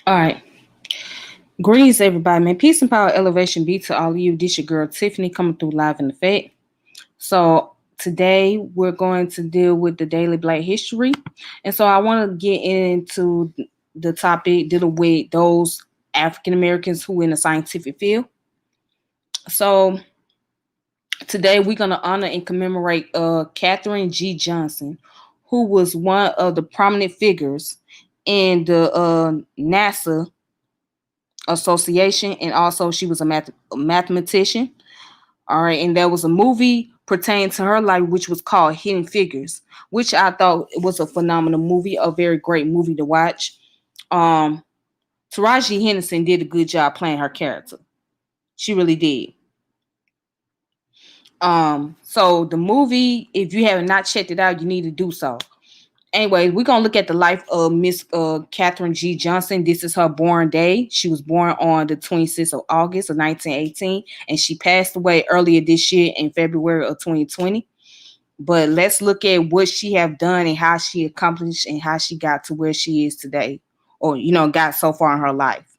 All right. Greetings, everybody, man. Peace and power, elevation be to all of you. This your girl Tiffany coming through live in effect. So today we're going to deal with the daily Black history, and so I want to get into the topic dealing with those African Americans who in the scientific field. So today we're gonna honor and commemorate Katherine G Johnson, who was one of the prominent figures in the NASA association, and also she was a mathematician. All right, and there was a movie pertaining to her life which was called Hidden Figures, which I thought was a phenomenal movie, a very great movie to watch. um Taraji Henderson did a good job playing her character. She really did. So the movie, if you have not checked it out, you need to do so. Anyway, we're gonna look at the life of Miss Katherine G Johnson. This is her born day. She was born on the 26th of August of 1918, and she passed away earlier this year in February of 2020. But let's look at what she have done and how she accomplished and how she got to where she is today, or got so far in her life.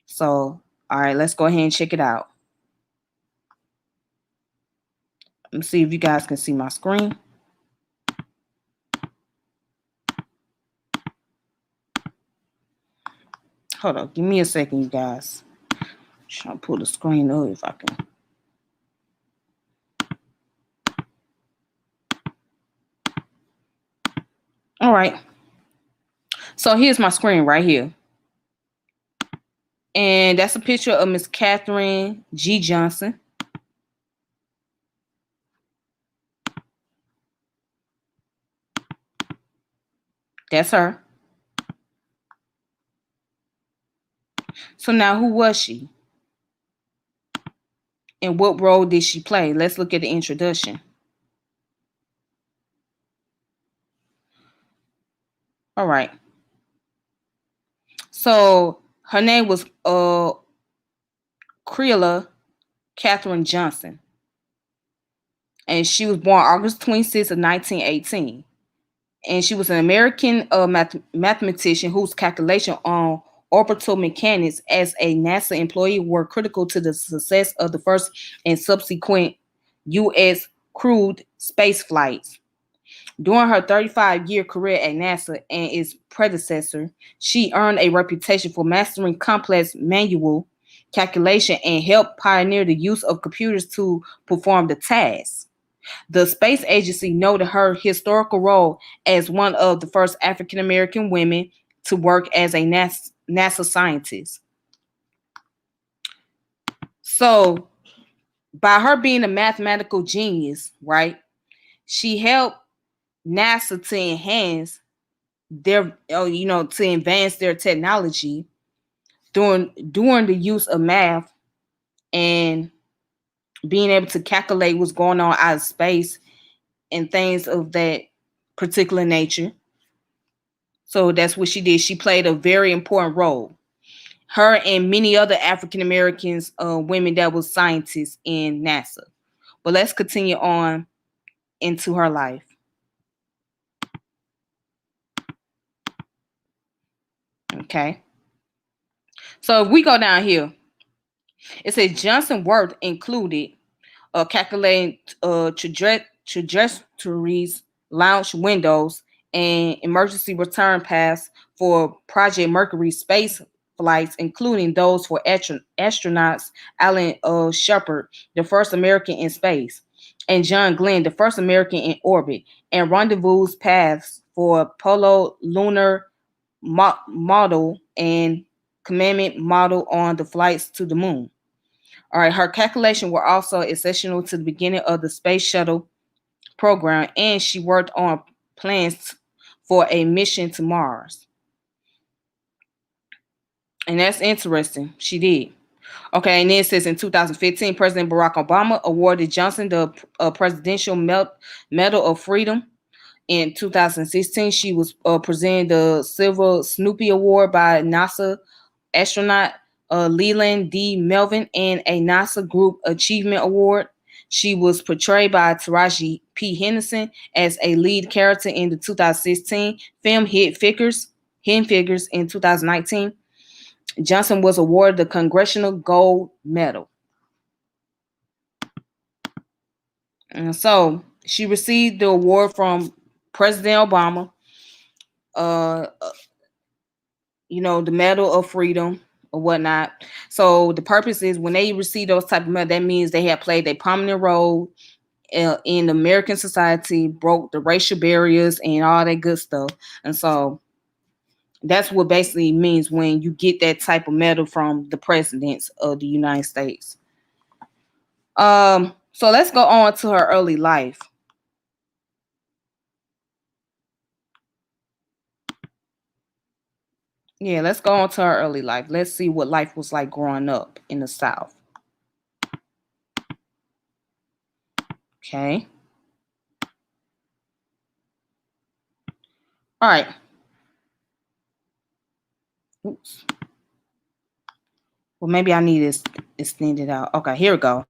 So, all right, let's go ahead and check it out. Let me see if you guys can see my screen. Hold on, give me a second, you guys. Trying to pull the screen up if I can. All right. So here's my screen right here. And that's a picture of Miss Katherine G Johnson. That's her. So now who was she? And what role did she play? Let's look at the introduction. All right. So her name was Creola Katherine Johnson. And she was born August 26th of 1918. And she was an American mathematician whose calculation on orbital mechanics as a NASA employee were critical to the success of the first and subsequent U.S. crewed space flights. During her 35-year career at NASA and its predecessor, she earned a reputation for mastering complex manual calculation and helped pioneer the use of computers to perform the tasks. The space agency noted her historical role as one of the first African American women to work as a NASA scientist. So, by her being a mathematical genius, right, she helped NASA to enhance their, to advance their technology during the use of math and being able to calculate what's going on out of space and things of that particular nature. So that's what she did. She played a very important role. Her and many other African Americans, women that was scientists in NASA. But let's continue on into her life. Okay. So if we go down here, it says Johnson work included calculating trajectories, launch windows, and emergency return paths for Project Mercury space flights, including those for astronauts Alan Shepard, the first American in space, and John Glenn, the first American in orbit, and rendezvous paths for Apollo lunar model and commandment model on the flights to the moon. All right, her calculations were also essential to the beginning of the space shuttle program, and she worked on plans for a mission to Mars. And that's interesting. She did. Okay, and then it says in 2015, President Barack Obama awarded Johnson the Presidential Medal of Freedom. In 2016, she was presented the Silver Snoopy Award by NASA astronaut Leland D. Melvin and a NASA Group Achievement Award. She was portrayed by Taraji P. Henderson as a lead character in the 2016 film Hidden Figures in 2019. Johnson was awarded the Congressional Gold Medal. And so she received the award from President Obama, uh, the Medal of Freedom or whatnot. So the purpose is when they receive those type of medals, that means they have played a prominent role in American society, broke the racial barriers and all that good stuff. And so that's what basically means when you get that type of medal from the presidents of the United States. So let's go on to her early life. Yeah, let's go on to her early life. Let's see what life was like growing up in the South. Okay. All right. Oops. Well, maybe I need to extend it out. Okay, here we go.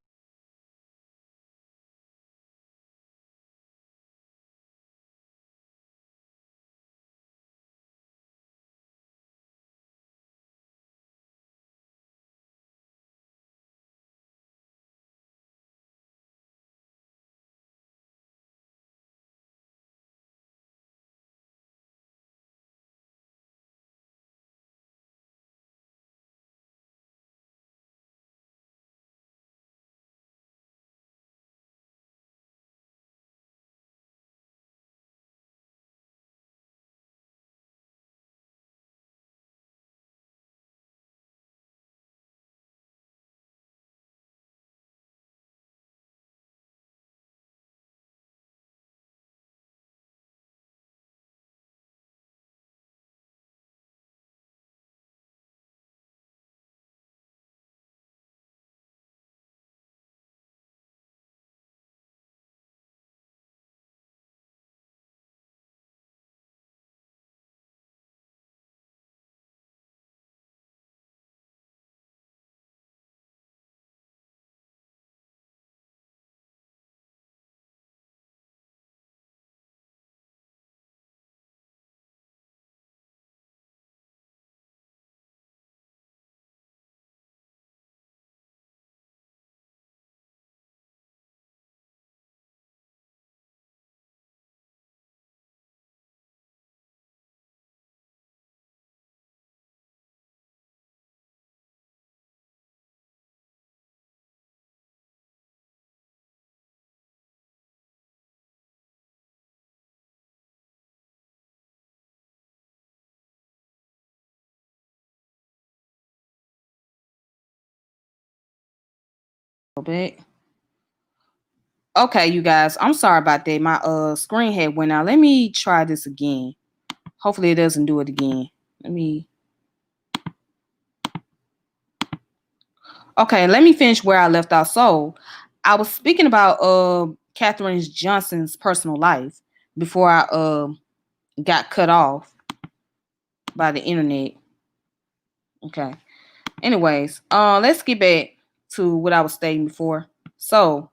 A little bit. Okay, you guys. I'm sorry about that. My screen had went out. Let me try this again. Hopefully it doesn't do it again. Let me Okay, let me finish where I left off. So I was speaking about Katherine Johnson's personal life before I got cut off by the internet. Okay. Anyways, let's get back to what I was stating before. So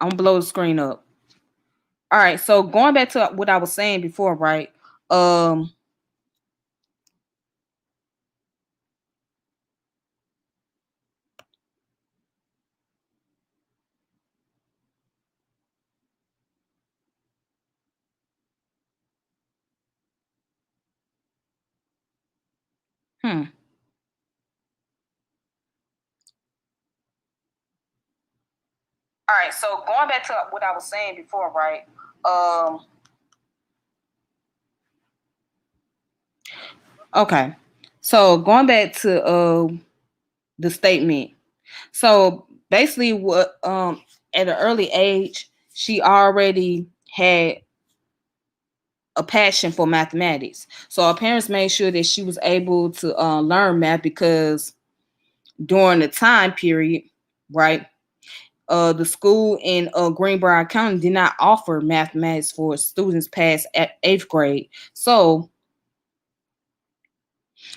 I'm gonna blow the screen up. All right, so going back to what I was saying before, right? Um hmm. All right, so going back to what I was saying before, right? Okay. So going back to the statement. So basically what at an early age, she already had a passion for mathematics. So her parents made sure that she was able to learn math because during the time period, right? The school in Greenbrier County did not offer mathematics for students past eighth grade. So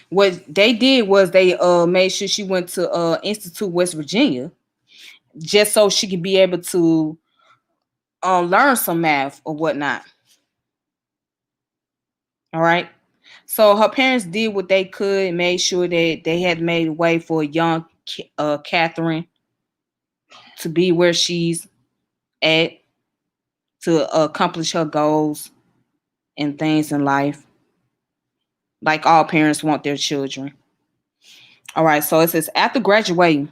what they did was they made sure she went to Institute West Virginia just so she could be able to learn some math or whatnot. All right. So her parents did what they could, made sure that they had made a way for young Catherine to be where she's at, to accomplish her goals and things in life, like all parents want their children. All right, so it says after graduating.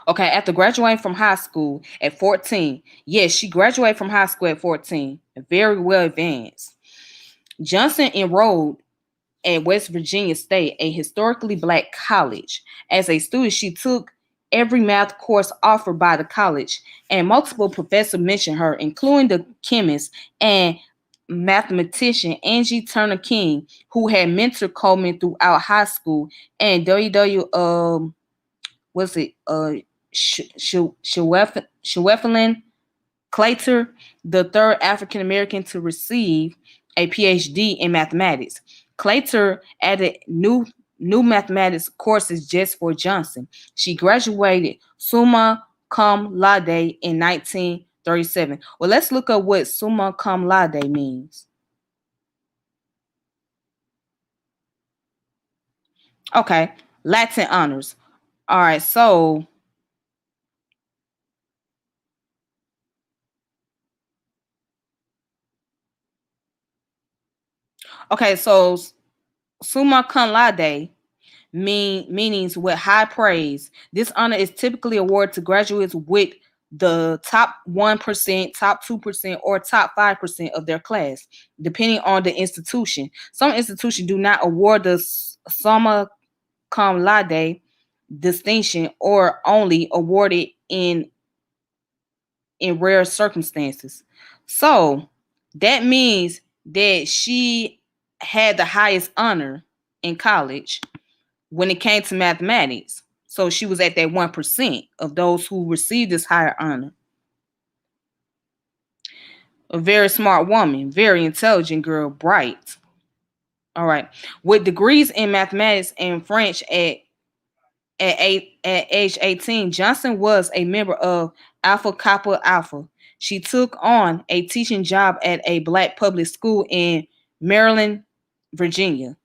Okay, after graduating from high school at 14, yes, she graduated from high school at 14, very well advanced. Johnson enrolled at West Virginia State, a historically black college. As a student, she took every math course offered by the college, and multiple professors mentioned her, including the chemist and mathematician Angie Turner King, who had mentored Coleman throughout high school, and W. Was it Schweffelin Claytor, the third African American to receive a PhD in mathematics. Claytor added new mathematics courses just for Johnson. She graduated summa cum laude in 1937. Well, let's look up what summa cum laude means. Okay, Latin honors. All right, so so summa cum laude meanings with high praise. This honor is typically awarded to graduates with the top 1%, top 2%, or top 5% of their class, depending on the institution. Some institutions do not award the summa cum laude distinction, or only award it in rare circumstances. So that means that she had the highest honor in college when it came to mathematics. So she was at that 1% of those who received this higher honor. A very smart woman, very intelligent girl, bright. All right. With degrees in mathematics and French at age 18, Johnson was a member of Alpha Kappa Alpha. She took on a teaching job at a black public school in Maryland, Virginia.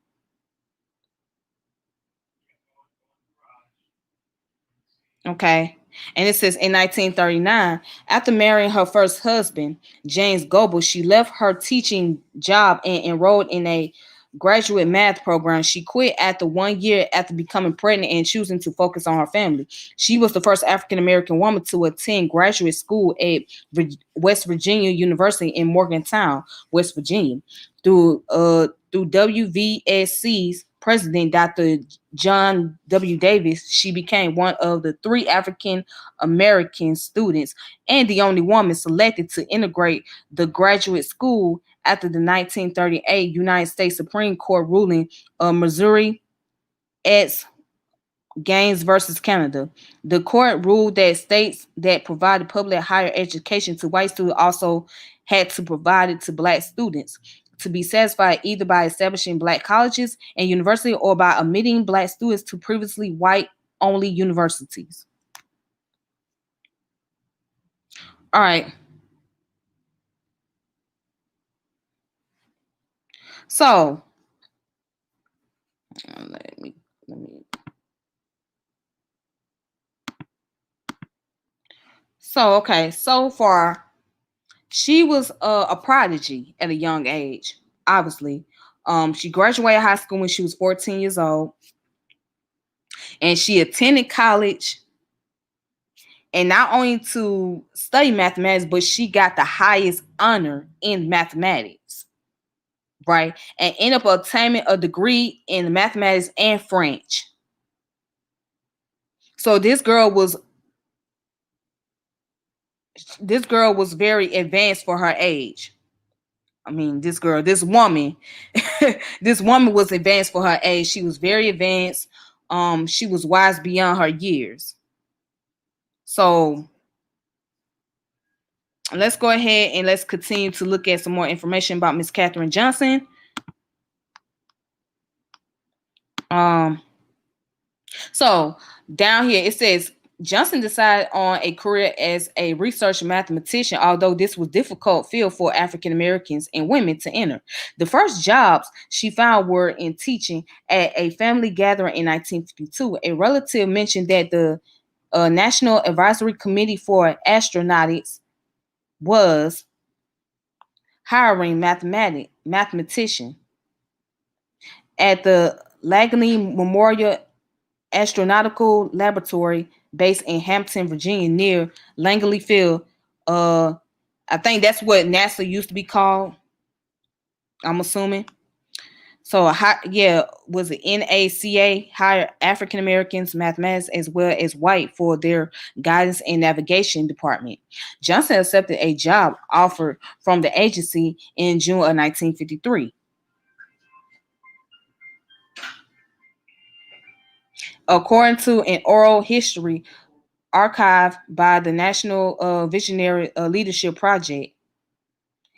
Okay. And it says in 1939, after marrying her first husband, James Goebel, she left her teaching job and enrolled in a graduate math program. She quit after 1 year after becoming pregnant and choosing to focus on her family. She was the first African American woman to attend graduate school at West Virginia University in Morgantown, West Virginia. Through WVSC's president, Dr. John W. Davis, she became one of the three African American students and the only woman selected to integrate the graduate school after the 1938 United States Supreme Court ruling of Missouri et Gaines versus Canada. The court ruled that states that provided public higher education to white students also had to provide it to black students, to be satisfied either by establishing black colleges and universities or by admitting black students to previously white only universities. All right. So let me okay, so far she was a prodigy at a young age, obviously. She graduated high school when she was 14 years old, and she attended college, and not only to study mathematics, but she got the highest honor in mathematics, right? And ended up obtaining a degree in mathematics and French. So this girl was very advanced for her age. I mean, this woman, this woman was advanced for her age. She was very advanced. She was wise beyond her years. So let's go ahead and let's continue to look at some more information about Miss Katherine Johnson. Um, so down here it says Johnson decided on a career as a research mathematician, although this was a difficult field for African Americans and women to enter. The first jobs she found were in teaching at a family gathering in 1952. A relative mentioned that the National Advisory Committee for Astronautics was hiring mathematician at the Langley Memorial Astronautical Laboratory based in Hampton, Virginia, near Langley Field. Uh, I think that's what NASA used to be called. I'm assuming. So, yeah, was it NACA hired African Americans, mathematics, as well as white for their guidance and navigation department. Johnson accepted a job offer from the agency in June of 1953. According to an oral history archived by the National Visionary Leadership Project,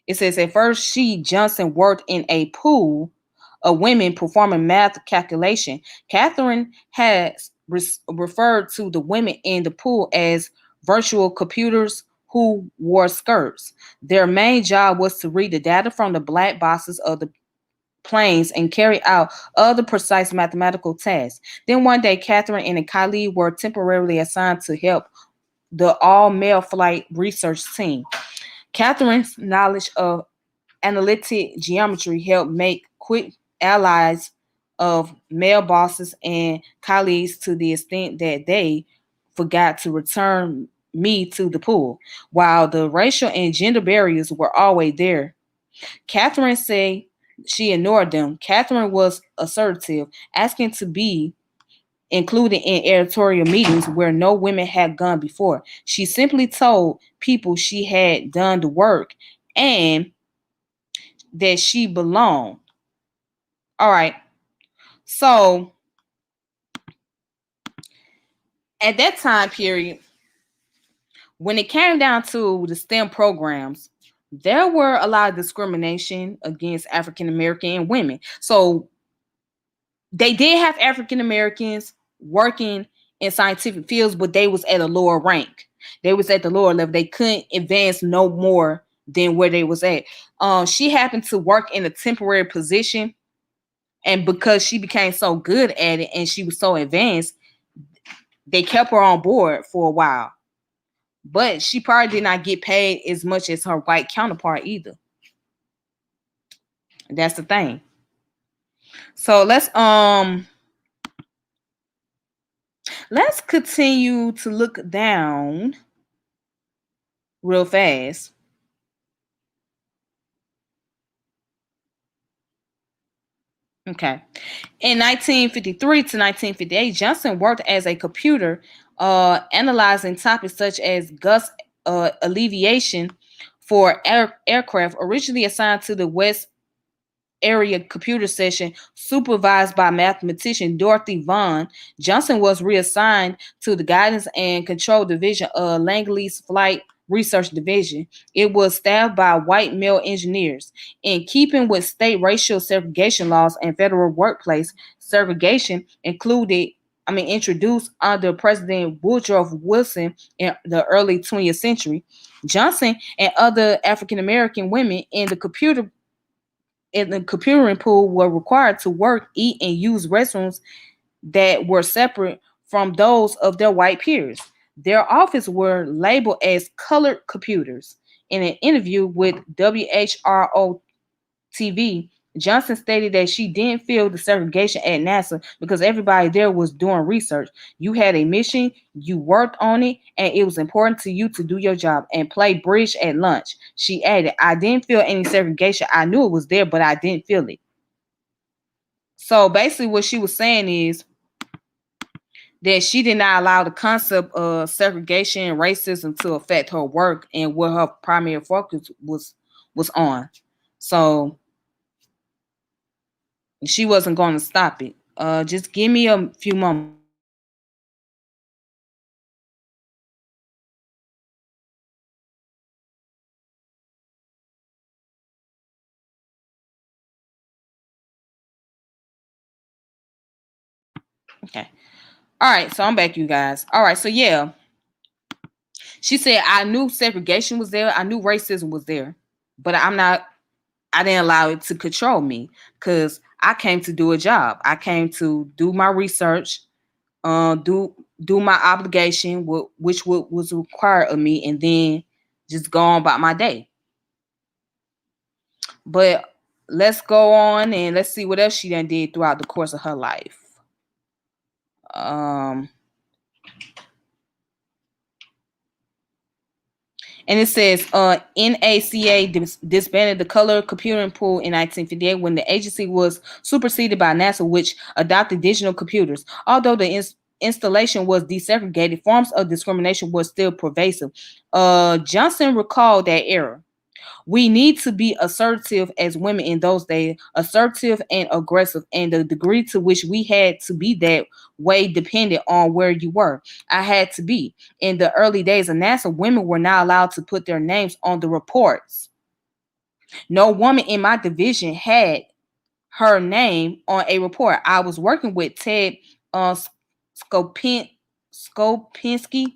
it says at first she, Johnson, worked in a pool of women performing math calculation. Catherine has referred to the women in the pool as virtual computers who wore skirts. Their main job was to read the data from the black boxes of the planes and carry out other precise mathematical tasks. Then one day, Catherine and a colleague were temporarily assigned to help the all-male flight research team. Catherine's knowledge of analytic geometry helped make quick allies of male bosses and colleagues to the extent that they forgot to return me to the pool. While the racial and gender barriers were always there, Catherine said she ignored them. Catherine was assertive, asking to be included in editorial meetings where no women had gone before. She simply told people she had done the work and that she belonged. All right. So at that time period, when it came down to the STEM programs, there were a lot of discrimination against African American women. So they did have African Americans working in scientific fields, but they was at a lower rank. They was at the lower level. They couldn't advance no more than where they was at. She happened to work in a temporary position, and because she became so good at it and she was so advanced, they kept her on board for a while. But she probably did not get paid as much as her white counterpart either. That's the thing. So let's continue to look down real fast. Okay. In 1953 to 1958, Johnson worked as a computer analyzing topics such as gas alleviation for aircraft, originally assigned to the West Area Computer Session, supervised by mathematician Dorothy Vaughan. Johnson was reassigned to the Guidance and Control Division of Langley's Flight Research Division. It was staffed by white male engineers. In keeping with state racial segregation laws and federal workplace segregation, introduced under President Woodrow Wilson in the early 20th century, Johnson and other African American women in the computering pool were required to work, eat, and use restrooms that were separate from those of their white peers. Their offices were labeled as colored computers. In an interview with WHRO TV, Johnson stated that she didn't feel the segregation at NASA because everybody there was doing research. You had a mission, you worked on it, and it was important to you to do your job and play bridge at lunch. She added, I didn't feel any segregation. I knew it was there, but I didn't feel it. So basically, what she was saying is that she did not allow the concept of segregation and racism to affect her work and what her primary focus was on. So she wasn't going to stop it. Just give me a few moments. Okay. All right. So I'm back, you guys. All right. So yeah. She said, I knew segregation was there, I knew racism was there, but I didn't allow it to control me because I came to do a job. I came to do my research, do my obligation, which was required of me, and then just go on about my day. But let's go on and let's see what else she done did throughout the course of her life. Um, and it says NACA disbanded the color computing pool in 1958 when the agency was superseded by NASA, which adopted digital computers. Although the installation was desegregated, forms of discrimination were still pervasive. Johnson recalled that era. We need to be assertive as women in those days, assertive and aggressive, and the degree to which we had to be that way depended on where you were. I had to be. In the early days of NASA, women were not allowed to put their names on the reports. No woman in my division had her name on a report. I was working with Ted Skopin, Skopinski,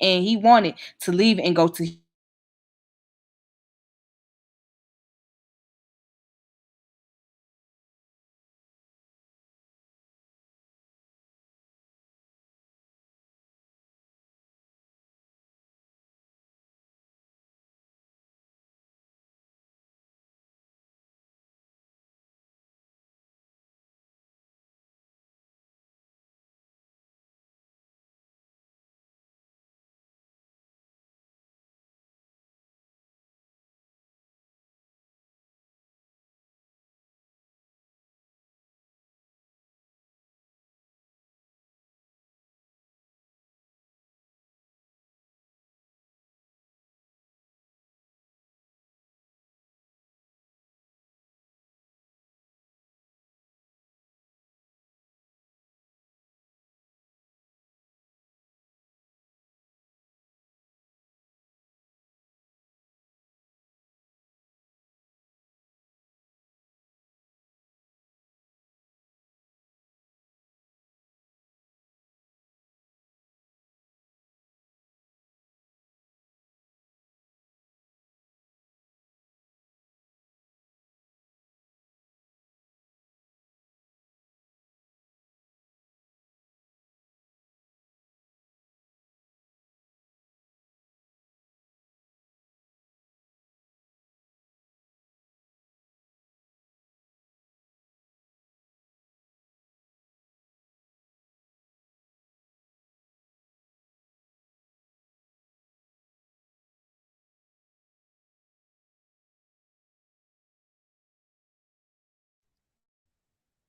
and he wanted to leave and go to Houston. He wanted to leave and go to Houston. But here in Pearson, I was working with Ted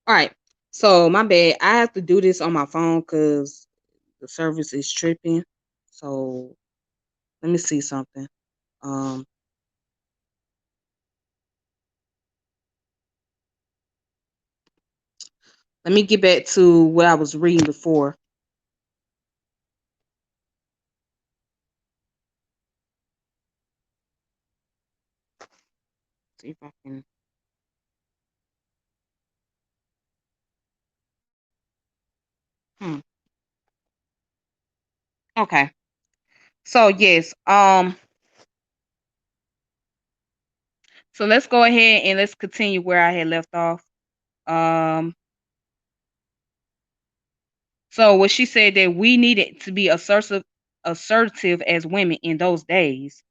All right. So my bad. I have to do this on my phone because the service is tripping. So let me see something. Um, Let me get back to what I was reading before. See if I can. Hmm. Okay. So yes. So let's go ahead and let's continue where I had left off. Um. So what she said that we needed to be assertive as women in those days.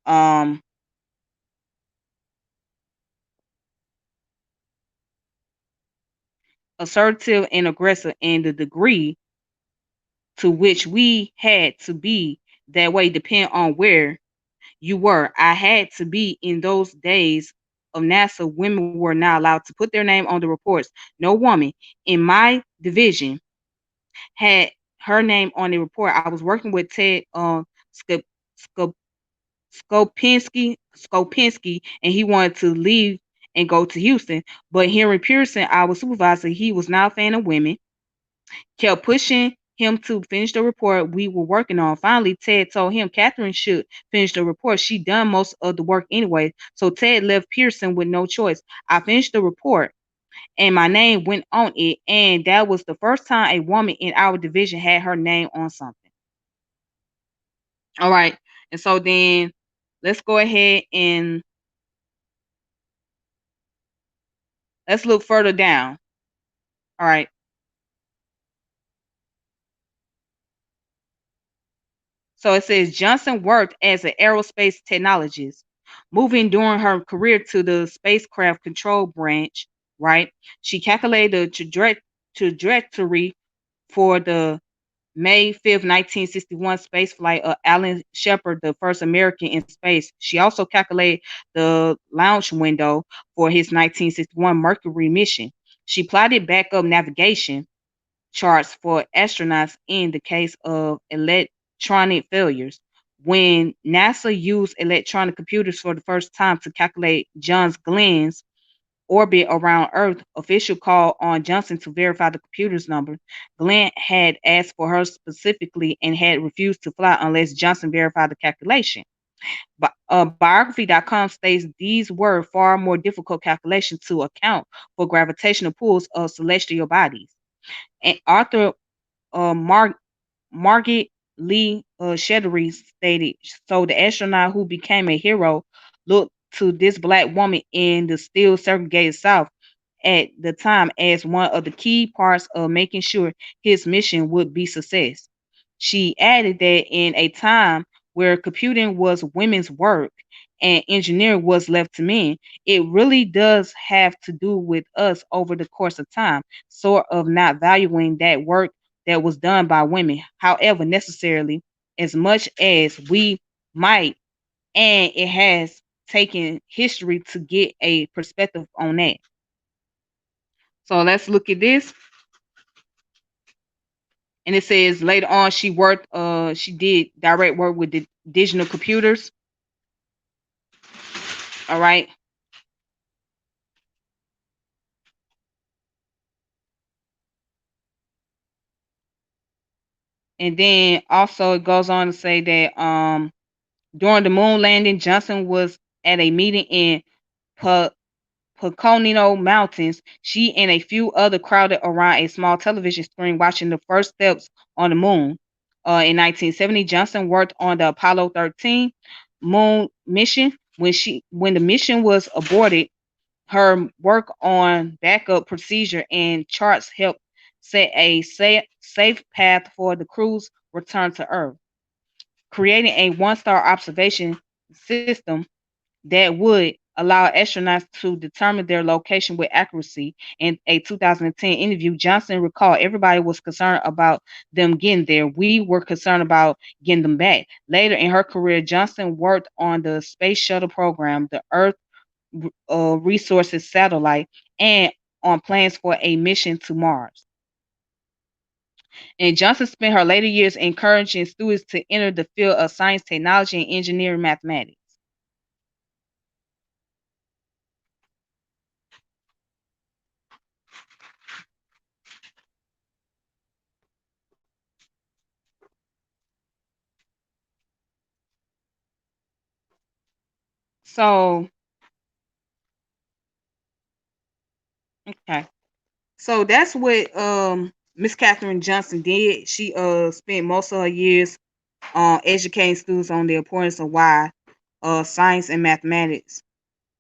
Um. Assertive and aggressive, and the degree to which we had to be that way depend on where you were. I had to be in those days of NASA. Women were not allowed to put their name on the reports. No woman in my division had her name on the report. I was working with Ted Skop, Skop, Skopinski, and he wanted to leave and go to Houston. But Henry Pearson, our supervisor, he was not a fan of women, kept pushing him to finish the report we were working on. Finally, Ted told him Katherine should finish the report. She done most of the work anyway. So Ted left Pearson with no choice. I finished the report and my name went on it. And that was the first time a woman in our division had her name on something. All right. And so then let's go ahead and let's look further down. All right. So it says Johnson worked as an aerospace technologist, moving during her career to the spacecraft control branch, right? She calculated the trajectory for the May 5th, 1961 spaceflight of Alan Shepard, the first American in space. She also calculated the launch window for his 1961 Mercury mission. She plotted backup navigation charts for astronauts in the case of electronic failures. When NASA used electronic computers for the first time to calculate John Glenn's orbit around Earth, official called on Johnson to verify the computer's number. Glenn had asked for her specifically and had refused to fly unless Johnson verified the calculation. Biography.com states these were far more difficult calculations to account for gravitational pulls of celestial bodies. And Arthur Mar- Margaret Lee Shettery stated, so the astronaut who became a hero looked to this black woman in the still segregated South at the time as one of the key parts of making sure his mission would be success. She added that in a time where computing was women's work and engineering was left to men, it really does have to do with us over the course of time, sort of not valuing that work that was done by women, however, necessarily as much as we might, and it has taken history to get a perspective on that. So let's look at this. And it says later on she did direct work with the digital computers. All right. And then also it goes on to say that during the moon landing, Johnson was at a meeting in Pocono Mountains. She and a few other crowded around a small television screen watching the first steps on the moon. In 1970, Johnson worked on the Apollo 13 moon mission. When the mission was aborted, her work on backup procedure and charts helped set a safe path for the crew's return to Earth, creating a one-star observation system that would allow astronauts to determine their location with accuracy. In a 2010 interview, Johnson recalled everybody was concerned about them getting there. We were concerned about getting them back. Later in her career, Johnson worked on the Space Shuttle program, the Earth Resources Satellite, and on plans for a mission to Mars. And Johnson spent her later years encouraging students to enter the field of science, technology, and engineering mathematics. So, okay. So that's what Miss Katherine Johnson did. She spent most of her years educating students on the importance of why science and mathematics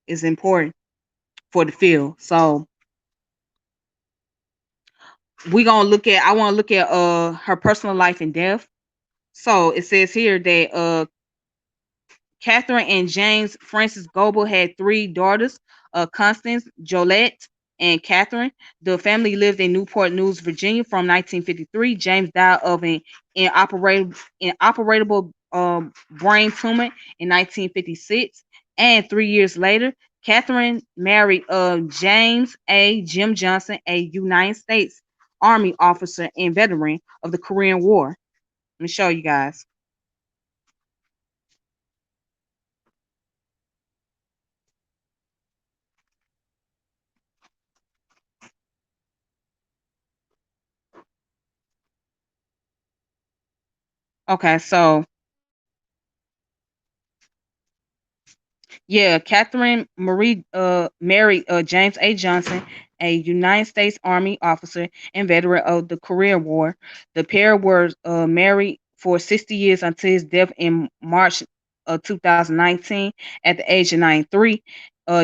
is important for the field. So I want to look at her personal life and death. So it says here that Catherine and James Francis Goebel had three daughters, Constance, Jolette, and Catherine. The family lived in Newport News, Virginia from 1953. James died of an inoperable brain tumor in 1956. And 3 years later, Catherine married James A. Jim Johnson, a United States Army officer and veteran of the Korean War. Let me show you guys. Okay, so yeah, Catherine Marie married James A. Johnson, a United States Army officer and veteran of the Korean War. The pair were married for 60 years until his death in March of 2019 at the age of 93.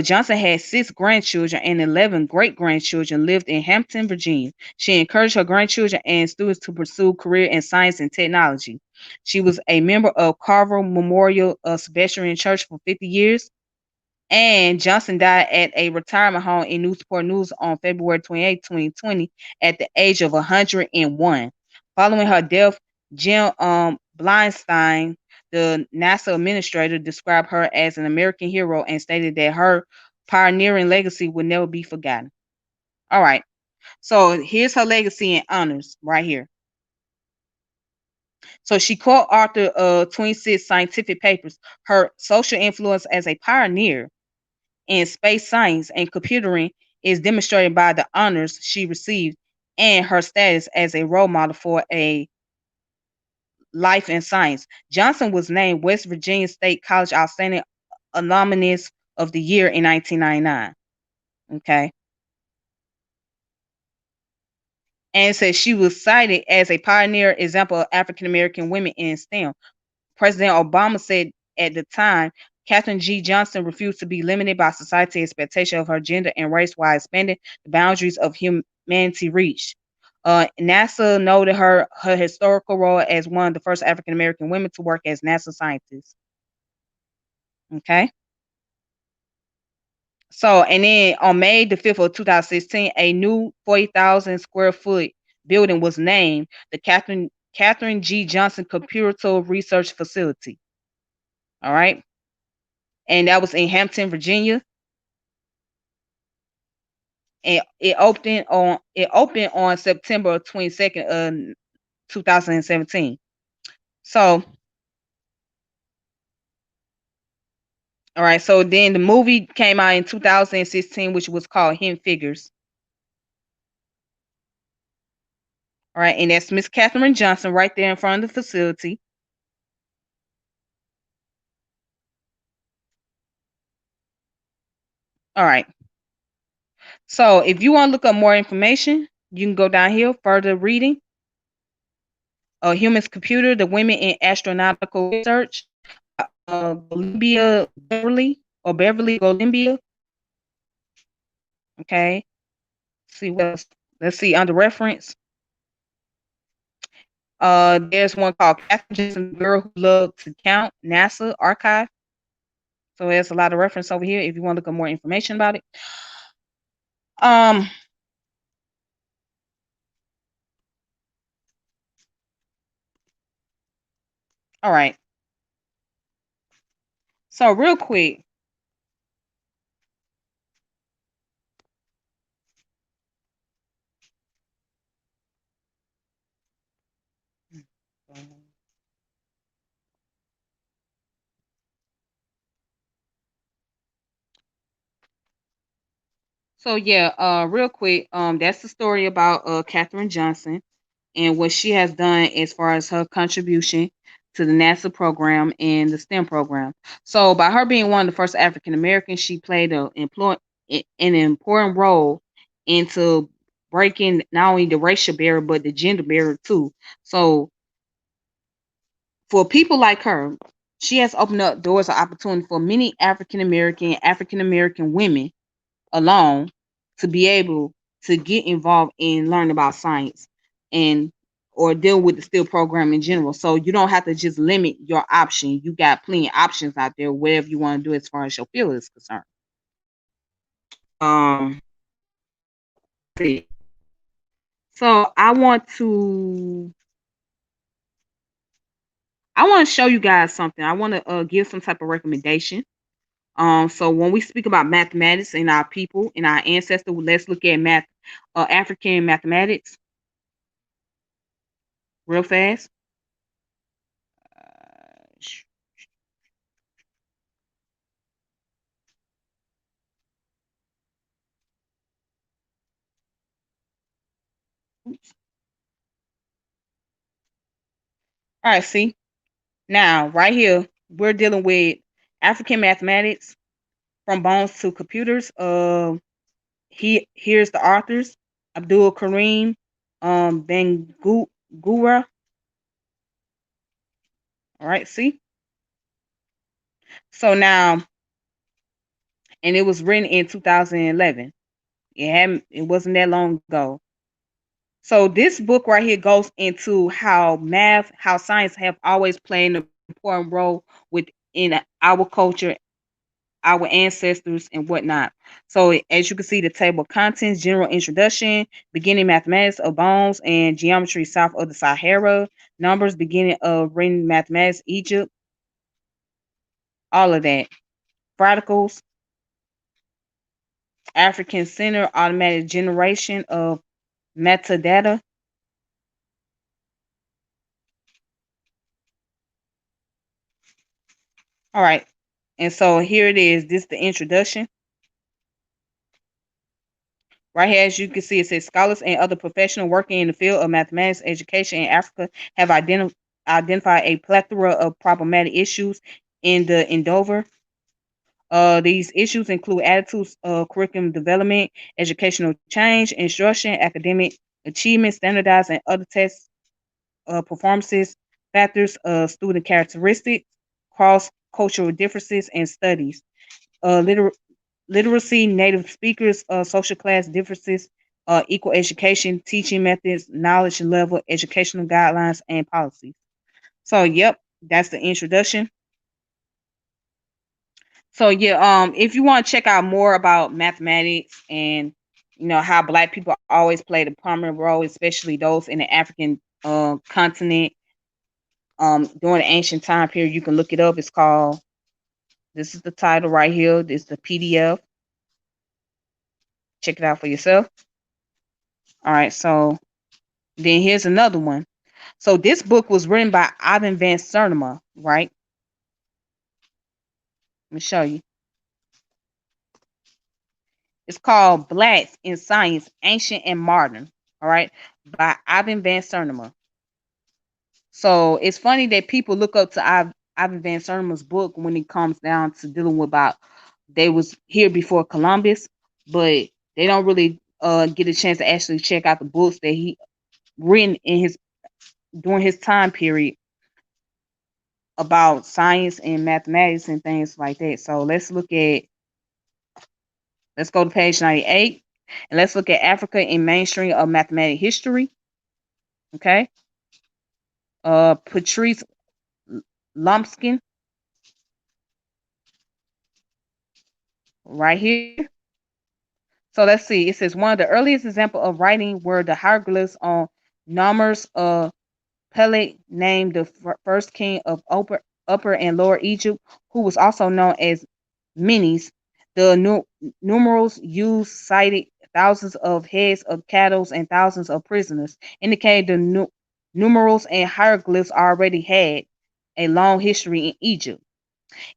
Johnson had 6 grandchildren and 11 great grandchildren lived in Hampton, Virginia. She encouraged her grandchildren and students to pursue career in science and technology. She was a member of Carver Memorial Presbyterian Church for 50 years. And Johnson died at a retirement home in Newport News on February 28, 2020, at the age of 101. Following her death, Jim Blindstein, the NASA administrator, described her as an American hero and stated that her pioneering legacy will never be forgotten. All right, so here's her legacy and honors right here. So she co-authored 26 scientific papers. Her social influence as a pioneer in space science and computing is demonstrated by the honors she received and her status as a role model for a life in science. Johnson was named West Virginia State College Outstanding Alumnus of the Year in 1999. Okay. And says she was cited as a pioneer example of African American women in STEM. President Obama said at the time, Katherine G Johnson refused to be limited by society expectation of her gender and race while expanding the boundaries of humanity reach. NASA noted her historical role as one of the first African American women to work as NASA scientists. Okay. So, and then on May the 5th of 2016, a new 40,000 square foot building was named the Katherine G Johnson Computer Research Facility. All right. And that was in Hampton, Virginia. And it opened on September 22nd, 2017. So, all right. So then the movie came out in 2016, which was called Hidden Figures. All right, and that's Miss Katherine Johnson right there in front of the facility. All right. So if you want to look up more information, you can go down here, further reading. Humans Computer, the Women in Astronautical Research, Beverly Golimbia. Okay. See what else? Let's see under reference. There's one called Katherine Johnson, Girl Who Loved to Count, NASA Archive. So there's a lot of reference over here if you want to look up more information about it. All right. So real quick. So yeah, real quick, that's the story about Katherine Johnson and what she has done as far as her contribution to the NASA program and the STEM program. So by her being one of the first African Americans, she played an important role into breaking not only the racial barrier but the gender barrier too. So for people like her, she has opened up doors of opportunity for many African American women alone to be able to get involved and learn about science and or deal with the STEM program in general. So you don't have to just limit your option. You got plenty of options out there, whatever you want to do as far as your field is concerned. Um, see. So I want to show you guys something. I want to give some type of recommendation. So when we speak about mathematics and our people and our ancestors, let's look at African mathematics real fast. Oops. All right, see now right here we're dealing with African mathematics from bones to computers. Here's the authors: Abdul Karim Ben Gura. All right, see? So now, and it was written in 2011. It wasn't that long ago. So this book right here goes into how math, how science have always played an important role within our culture, our ancestors, and whatnot. So as you can see, the table of contents, general introduction, beginning mathematics of bones and geometry south of the Sahara, numbers, beginning of written mathematics, Egypt, all of that. Particles, African Center, automatic generation of metadata. All right. And so here it is. This is the introduction. Right here, as you can see, it says scholars and other professionals working in the field of mathematics education in Africa have identified a plethora of problematic issues in the endeavor. These issues include attitudes, curriculum development, educational change, instruction, academic achievement, standardized and other test performances, factors, student characteristics, cross-cultural differences, and studies. Liter- Literacy, native speakers, social class differences, equal education, teaching methods, knowledge level, educational guidelines, and policies. So, yep, that's the introduction. So, yeah, if you want to check out more about mathematics and how Black people always played a prominent role, especially those in the African continent during the ancient time period, you can look it up. It's called. This is the title right here. This is the PDF. Check it out for yourself. All right, so then here's another one. So this book was written by Ivan Van Sertima, right? Let me show you. It's called Blacks in Science, Ancient and Modern, all right, by Ivan Van Sertima. So it's funny that people look up to Ivan Van Sertima's book when it comes down to dealing with about they was here before Columbus, but they don't really get a chance to actually check out the books that he written in his during his time period about science and mathematics and things like that. So let's go to page 98 and let's look at Africa in mainstream of mathematics history. Okay. Patrice Lumpkin right here. So let's see. It says one of the earliest examples of writing were the hieroglyphs on numbers Peleg named the first king of Upper and Lower Egypt, who was also known as Menes. The numerals used cited thousands of heads of cattle and thousands of prisoners, indicating the numerals and hieroglyphs already had a long history in Egypt.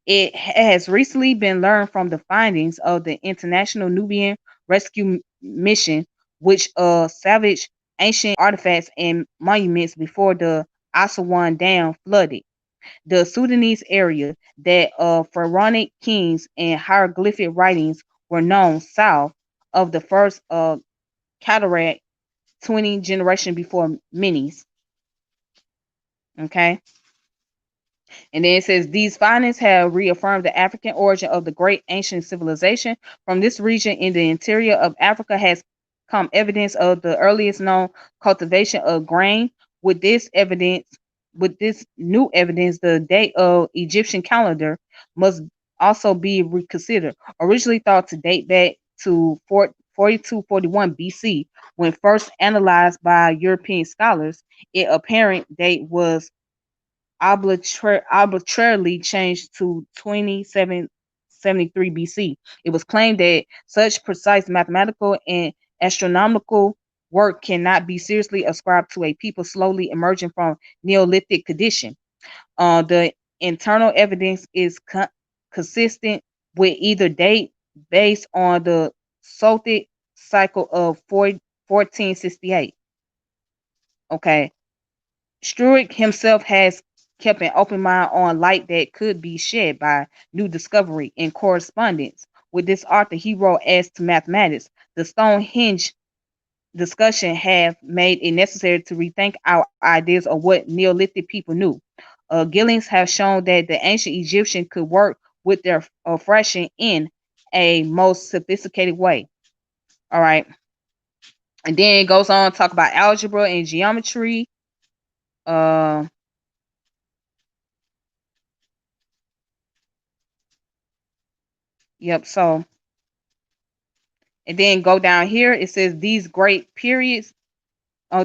It has recently been learned from the findings of the International Nubian Rescue Mission, which salvaged ancient artifacts and monuments before the Aswan Dam flooded. The Sudanese area that pharaonic kings and hieroglyphic writings were known south of the first cataract 20 generation before Menes. Okay. And then it says these findings have reaffirmed the African origin of the great ancient civilization. From this region in the interior of Africa has come evidence of the earliest known cultivation of grain. With this evidence, with this new evidence, the date of Egyptian calendar must also be reconsidered. Originally thought to date back to 4241 BC, when first analyzed by European scholars, its apparent date was arbitrarily changed to 2773 BC. It was claimed that such precise mathematical and astronomical work cannot be seriously ascribed to a people slowly emerging from Neolithic condition. The internal evidence is consistent with either date based on the Celtic cycle of 1468. Okay. Struick himself has kept an open mind on light that could be shed by new discovery. In correspondence with this author, he wrote as to mathematics, the Stonehenge discussion have made it necessary to rethink our ideas of what Neolithic people knew. Gillings have shown that the ancient Egyptian could work with their fraction in a most sophisticated way. All right. And then it goes on to talk about algebra and geometry. Uh, yep. So, and then go down here. It says these great periods,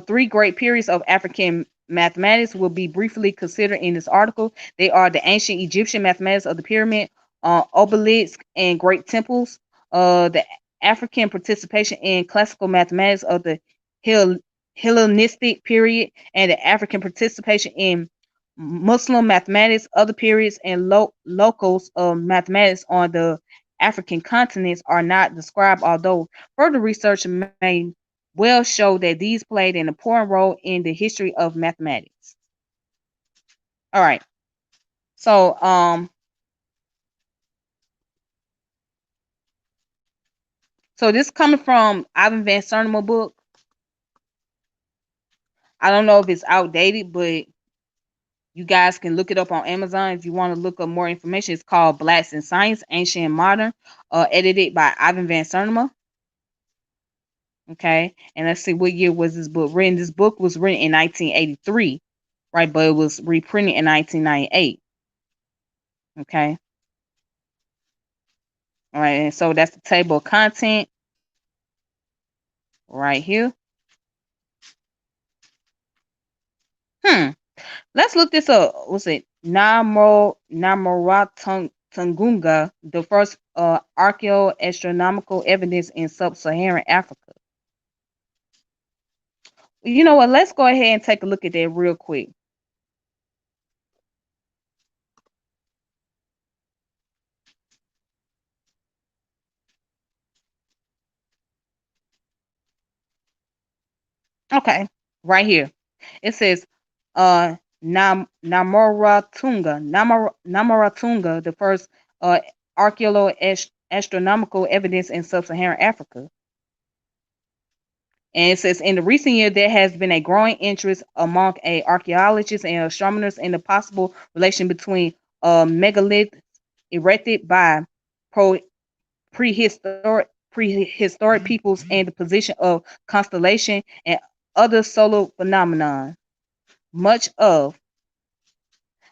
three great periods of African mathematics will be briefly considered in this article. They are the ancient Egyptian mathematics of the pyramid, obelisk, and great temples. The African participation in classical mathematics of the Hellenistic period, and the African participation in Muslim mathematics, other periods, and locals of mathematics on the African continents are not described, although further research may well show that these played an important role in the history of mathematics. All right. So this coming from Ivan Van Sertima book. I don't know if it's outdated, but you guys can look it up on Amazon if you want to look up more information. It's called Blacks in Science, Ancient and Modern, edited by Ivan Van Sertima. Okay, and let's see, what year was this book written? This book was written in 1983, right? But it was reprinted in 1998. Okay. All right, and so that's the table of content right here. Let's look this up. What's it? Namaratungunga, the first archaeoastronomical evidence in sub-Saharan Africa. You know what? Let's go ahead and take a look at that real quick. Okay, right here. It says Namaratunga, the first archaeoastronomical evidence in sub-Saharan Africa. And it says in the recent year, there has been a growing interest among archaeologists and astronomers in the possible relation between megaliths erected by prehistoric peoples and the position of constellation and other solar phenomena. Much of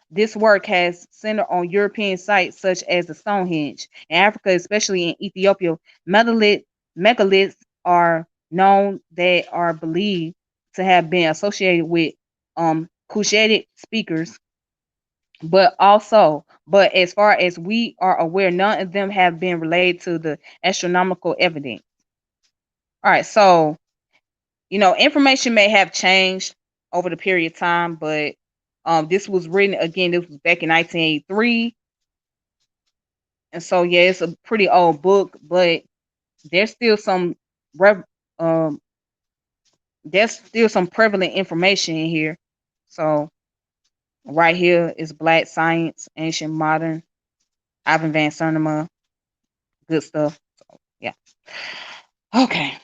this work has centered on European sites such as the Stonehenge. In Africa, especially in Ethiopia, megaliths are known that are believed to have been associated with Cushitic speakers, but as far as we are aware, none of them have been related to the astronomical evidence. All right, so information may have changed over the period of time, but this was written again. This was back in 1983, and so yeah, it's a pretty old book, but there's still some um, there's still some prevalent information in here. So right here is Black Science, Ancient Modern, Ivan Van Sertima, good stuff. So yeah, okay,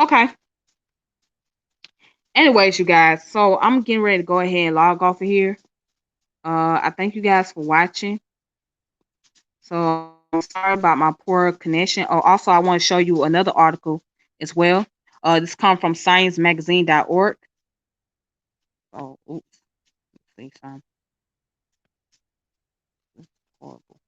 okay. Anyways, you guys, so I'm getting ready to go ahead and log off of here. I thank you guys for watching. So I'm sorry about my poor connection. Oh, also I want to show you another article as well. This comes from sciencemagazine.org. Oh, oops. Let's see some. Horrible.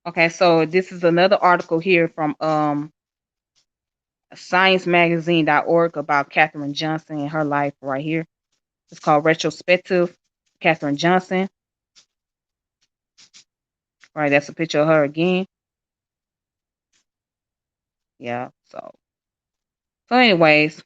Okay, so this is another article here from sciencemagazine.org about Katherine Johnson and her life right here. It's called Retrospective Katherine Johnson. Right, that's a picture of her again. Yeah, so anyways.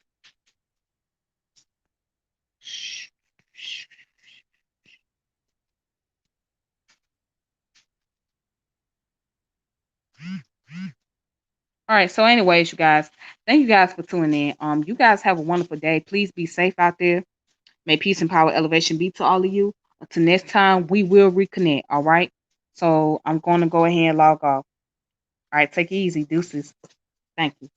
All right. So, anyways, you guys, thank you guys for tuning in. You guys have a wonderful day. Please be safe out there. May peace and power elevation be to all of you. Until next time, we will reconnect. All right. So I'm going to go ahead and log off. All right. Take it easy. Deuces. Thank you.